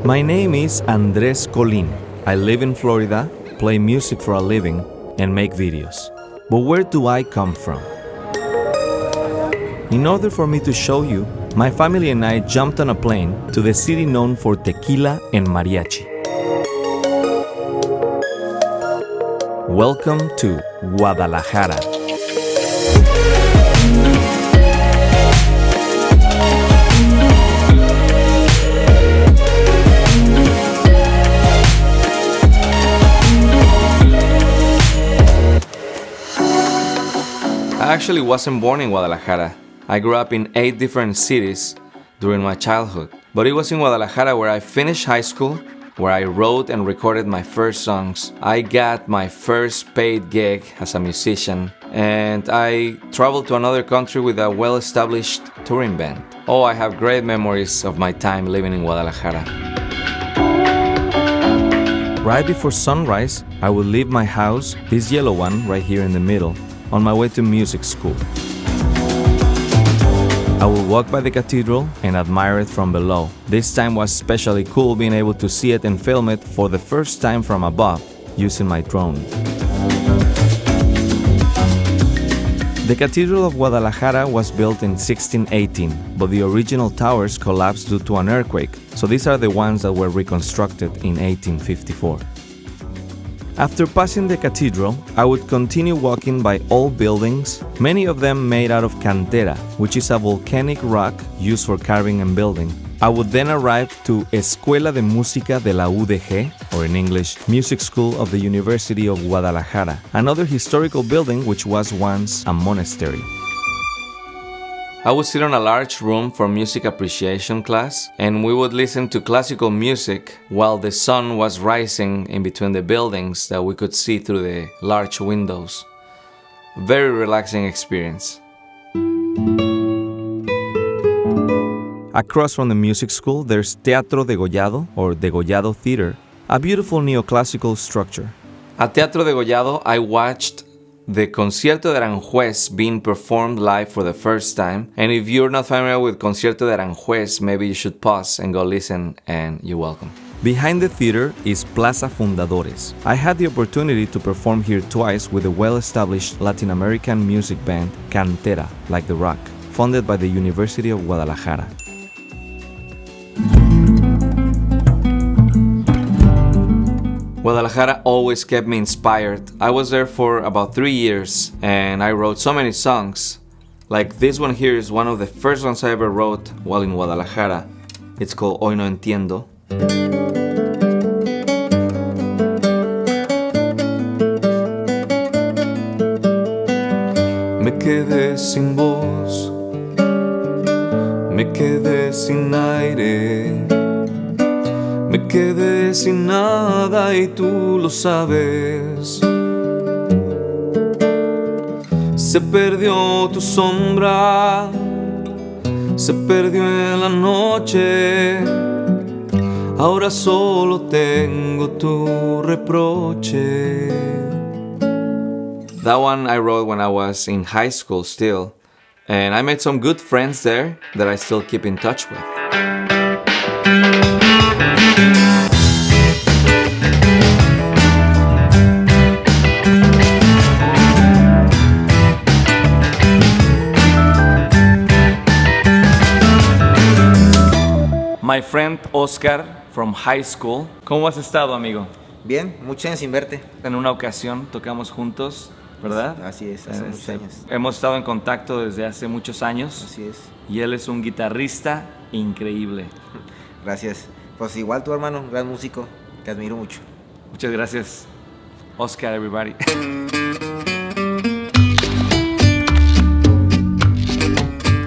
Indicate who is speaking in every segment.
Speaker 1: My name is Andres Colin. I live in Florida, play music for a living, and make videos. But where do I come from? In order for me to show you, my family and I jumped on a plane to the city known for tequila and mariachi. Welcome to Guadalajara. I actually wasn't born in Guadalajara. I grew up in 8 different cities during my childhood. But it was in Guadalajara where I finished high school, where I wrote and recorded my first songs. I got my first paid gig as a musician, and I traveled to another country with a well-established touring band. Oh, I have great memories of my time living in Guadalajara. Right before sunrise, I would leave my house, this yellow one right here in the middle, on my way to music school. I would walk by the cathedral and admire it from below. This time was especially cool being able to see it and film it for the first time from above using my drone. The Cathedral of Guadalajara was built in 1618, but the original towers collapsed due to an earthquake, so these are the ones that were reconstructed in 1854. After passing the cathedral, I would continue walking by old buildings, many of them made out of cantera, which is a volcanic rock used for carving and building. I would then arrive to Escuela de Música de la UDG, or in English, Music School of the University of Guadalajara, another historical building which was once a monastery. I would sit on a large room for music appreciation class, and we would listen to classical music while the sun was rising in between the buildings that we could see through the large windows. Very relaxing experience. Across from the music school, there's Teatro Degollado, or Degollado Theater, a beautiful neoclassical structure. At Teatro Degollado, I watched the Concierto de Aranjuez being performed live for the first time. And if you're not familiar with Concierto de Aranjuez, maybe you should pause and go listen, and you're welcome. Behind the theater is Plaza Fundadores. I had the opportunity to perform here twice with the well-established Latin American music band Cantera, like the rock, funded by the University of Guadalajara. Guadalajara always kept me inspired. I was there for about 3 years and I wrote so many songs. Like this one here is one of the first ones I ever wrote while in Guadalajara. It's called Hoy No Entiendo. Me quedé sin voz, me quedé sin aire. Me quedé sin nada y tú lo sabes. Se perdió tu sombra, se perdió en la noche. Ahora solo tengo tu reproche. That one I wrote when I was in high school still, and I made some good friends there that I still keep in touch with. My friend Oscar from high school. ¿Cómo has estado, amigo?
Speaker 2: Bien, muchos años sin verte.
Speaker 1: En una ocasión tocamos juntos, ¿verdad?
Speaker 2: Así es, hace muchos años.
Speaker 1: Hemos estado en contacto desde hace muchos años.
Speaker 2: Así es.
Speaker 1: Y él es un guitarrista increíble.
Speaker 2: Gracias. Pues igual tu hermano, un gran músico, te admiro mucho.
Speaker 1: Muchas gracias, Oscar, everybody.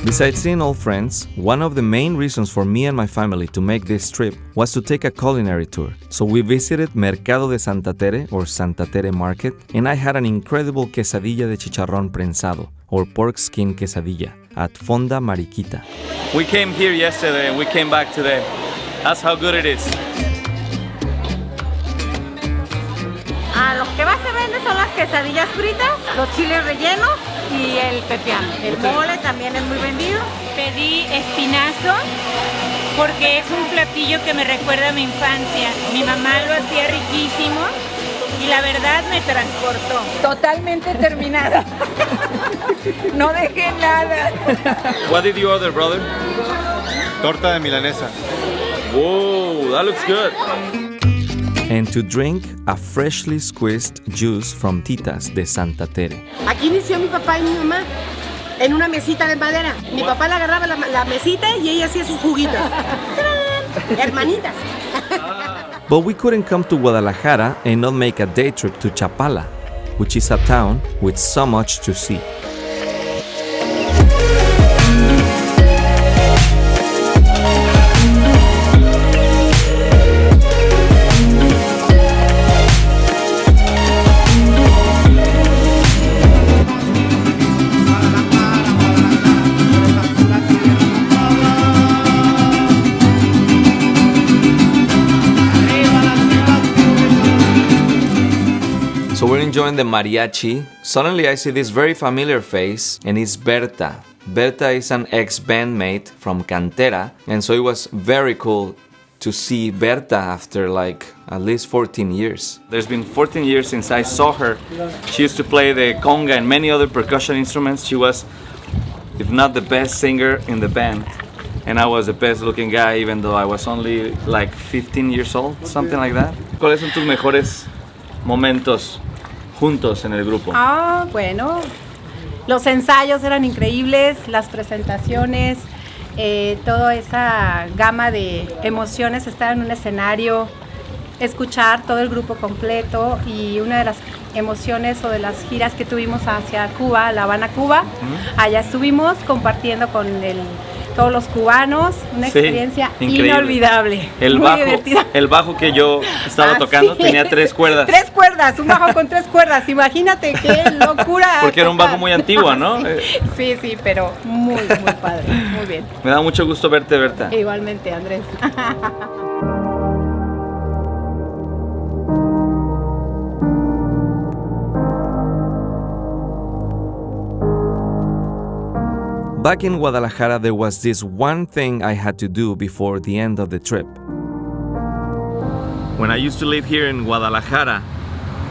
Speaker 1: Besides seeing old friends, one of the main reasons for me and my family to make this trip was to take a culinary tour. So we visited Mercado de Santa Tere, or Santa Tere Market, and I had an incredible quesadilla de chicharrón prensado, or pork skin quesadilla, at Fonda Mariquita. We came here yesterday and we came back today. That's how good it is.
Speaker 3: Lo que más se vende son las quesadillas fritas, los chiles rellenos y el pepián. El mole también es muy vendido.
Speaker 4: Pedí espinazo porque es un platillo que me recuerda a mi infancia. Mi mamá lo hacía riquísimo y la verdad me transportó.
Speaker 3: Totalmente terminada. No dejé nada.
Speaker 1: What did you order, brother?
Speaker 5: Torta de milanesa.
Speaker 1: Whoa, that looks good. And to drink a freshly squeezed juice from Titas de Santa Tere.
Speaker 6: Aquí inició mi papá y mi mamá en una mesita de madera. Mi papá le agarraba la mesita y ella hacía sus juguitos. Hermanitas.
Speaker 1: But we couldn't come to Guadalajara and not make a day trip to Chapala, which is a town with so much to see. So we're enjoying the mariachi. Suddenly I see this very familiar face, and it's Berta. Berta is an ex-bandmate from Cantera, and so it was very cool to see Berta after like at least 14 years. There's been 14 years since I saw her. She used to play the conga and many other percussion instruments. She was, if not the best singer in the band, and I was the best looking guy even though I was only like 15 years old, something like that. ¿Cuáles son tus mejores momentos juntos en el grupo?
Speaker 6: Bueno, los ensayos eran increíbles, las presentaciones, toda esa gama de emociones, estar en un escenario, escuchar todo el grupo completo, y una de las emociones o de las giras que tuvimos hacia Cuba, La Habana, Cuba, allá estuvimos compartiendo con todos los cubanos, una experiencia inolvidable, muy divertida.
Speaker 1: El bajo que yo estaba tocando tenía 3 cuerdas.
Speaker 6: 3 cuerdas, un bajo con 3 cuerdas, imagínate qué locura.
Speaker 1: Porque era un bajo muy antiguo, ¿no?
Speaker 6: Sí, pero muy padre, muy bien.
Speaker 1: Me da mucho gusto verte, Berta.
Speaker 6: Igualmente, Andrés.
Speaker 1: Back in Guadalajara, there was this one thing I had to do before the end of the trip. When I used to live here in Guadalajara,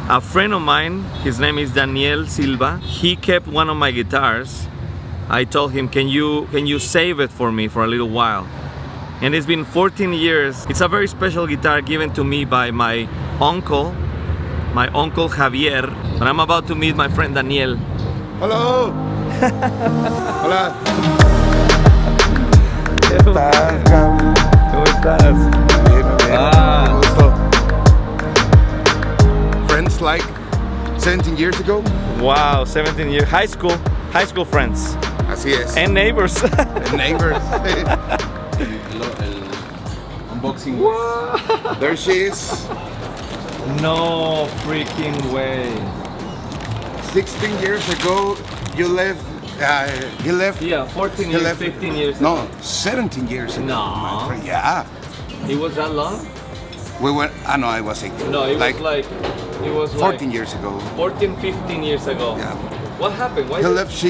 Speaker 1: a friend of mine, his name is Daniel Silva, he kept one of my guitars. I told him, can you save it for me for a little while? And it's been 14 years. It's a very special guitar given to me by my uncle Javier. And I'm about to meet my friend Daniel.
Speaker 5: Hello. Hola.
Speaker 1: ¿Qué tal, Javi? ¿Cómo estás?
Speaker 5: Bien. Gusto. Friends like 17 years ago.
Speaker 1: Wow, 17 years. High school friends.
Speaker 5: Así es.
Speaker 1: And neighbors.
Speaker 5: And neighbors. El unboxing. Wow. There she is.
Speaker 1: No freaking way.
Speaker 5: 16 years ago, you left. He left.
Speaker 1: Yeah, 14 years, 15 years.
Speaker 5: No, 17 years ago.
Speaker 1: No.
Speaker 5: Yeah.
Speaker 1: It was that long?
Speaker 5: We went. No, I was 18.
Speaker 1: No, it was
Speaker 5: 14 years ago.
Speaker 1: 14, 15 years ago.
Speaker 5: Yeah.
Speaker 1: What happened?
Speaker 5: He left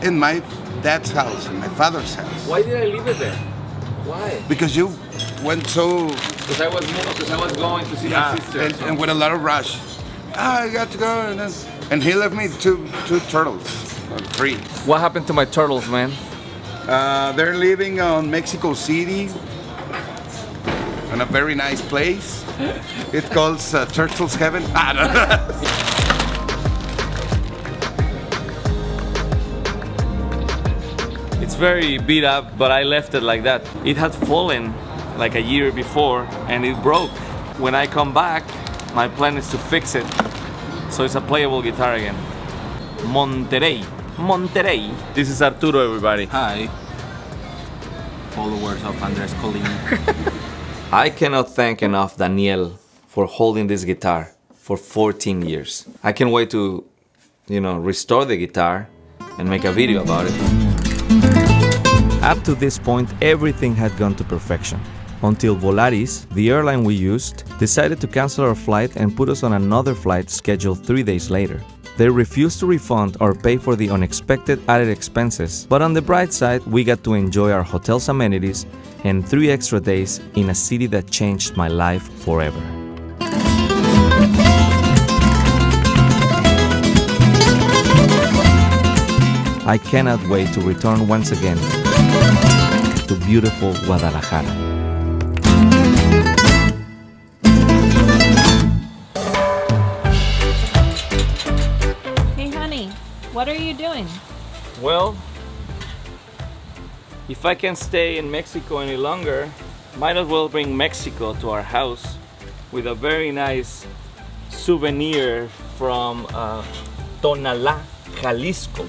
Speaker 5: in my dad's house, in my father's house.
Speaker 1: Why did I leave it there? Why?
Speaker 5: Because you went so.
Speaker 1: Because I was going to see my sister.
Speaker 5: And with a lot of rush. I got to go, and he left me two turtles, 3.
Speaker 1: What happened to my turtles, man?
Speaker 5: They're living on Mexico City, in a very nice place. It calls Turtles Heaven.
Speaker 1: It's very beat up, but I left it like that. It had fallen like a year before, and it broke. When I come back, my plan is to fix it, so it's a playable guitar again. Monterrey. This is Arturo, everybody.
Speaker 7: Hi, followers of Andres Culinary.
Speaker 1: I cannot thank enough Daniel for holding this guitar for 14 years. I can't wait to, restore the guitar and make a video about it. Up to this point, everything had gone to perfection. Until Volaris, the airline we used, decided to cancel our flight and put us on another flight scheduled 3 days later. They refused to refund or pay for the unexpected added expenses, but on the bright side, we got to enjoy our hotel's amenities and 3 extra days in a city that changed my life forever. I cannot wait to return once again to beautiful Guadalajara.
Speaker 4: Hey honey, what are you doing?
Speaker 1: Well, if I can't stay in Mexico any longer, might as well bring Mexico to our house with a very nice souvenir from Tonalá, Jalisco.